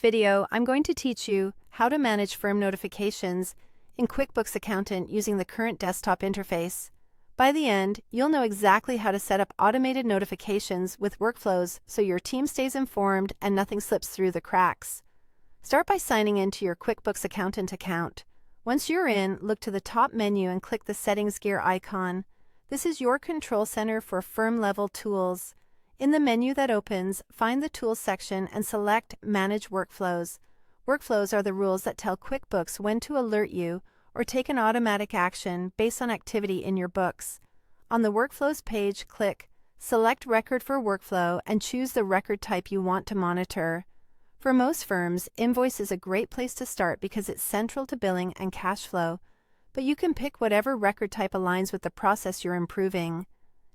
Video, I'm going to teach you how to manage firm notifications in QuickBooks Accountant using the current desktop interface. By the end, you'll know exactly how to set up automated notifications with workflows so your team stays informed and nothing slips through the cracks. Start by signing into your QuickBooks Accountant account. Once you're in, look to the top menu and click the Settings gear icon. This is your control center for firm-level tools. In the menu that opens, find the Tools section and select Manage Workflows. Workflows are the rules that tell QuickBooks when to alert you or take an automatic action based on activity in your books. On the Workflows page, click Select Record for Workflow and choose the record type you want to monitor. For most firms, Invoice is a great place to start because it's central to billing and cash flow, but you can pick whatever record type aligns with the process you're improving.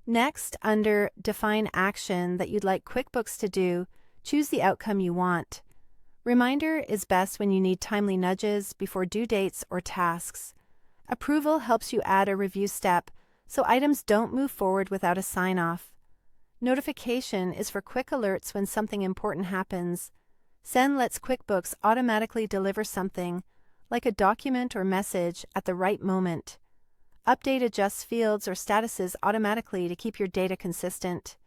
Next, under Define Action that you'd like QuickBooks to do, choose the outcome you want. Reminder is best when you need timely nudges before due dates or tasks. Approval helps you add a review step, so items don't move forward without a sign-off. Notification is for quick alerts when something important happens. Send lets QuickBooks automatically deliver something, like a document or message, at the right moment. Update adjusts fields or statuses automatically to keep your data consistent.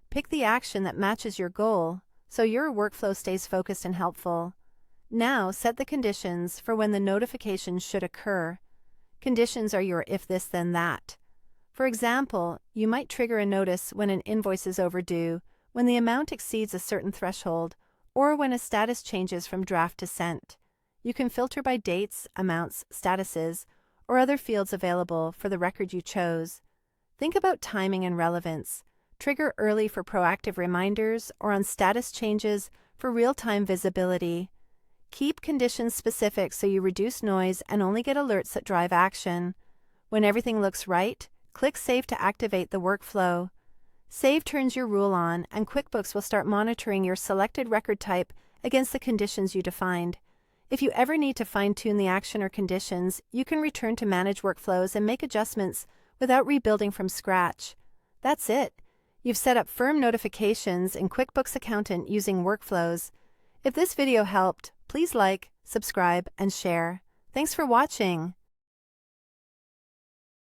Pick the action that matches your goal, so your workflow stays focused and helpful. Now set the conditions for when the notification should occur. Conditions are your if this then that. For example, you might trigger a notice when an invoice is overdue, when the amount exceeds a certain threshold, or when a status changes from draft to sent. You can filter by dates, amounts, statuses, or other fields available for the record you chose. Think about timing and relevance. Trigger early for proactive reminders or on status changes for real-time visibility. Keep conditions specific so you reduce noise and only get alerts that drive action. When everything looks right, click Save to activate the workflow. Save turns your rule on, and QuickBooks will start monitoring your selected record type against the conditions you defined. If you ever need to fine-tune the action or conditions, you can return to Manage Workflows and make adjustments without rebuilding from scratch. That's it. You've set up firm notifications in QuickBooks Accountant using workflows. If this video helped, please like, subscribe, and share. Thanks for watching.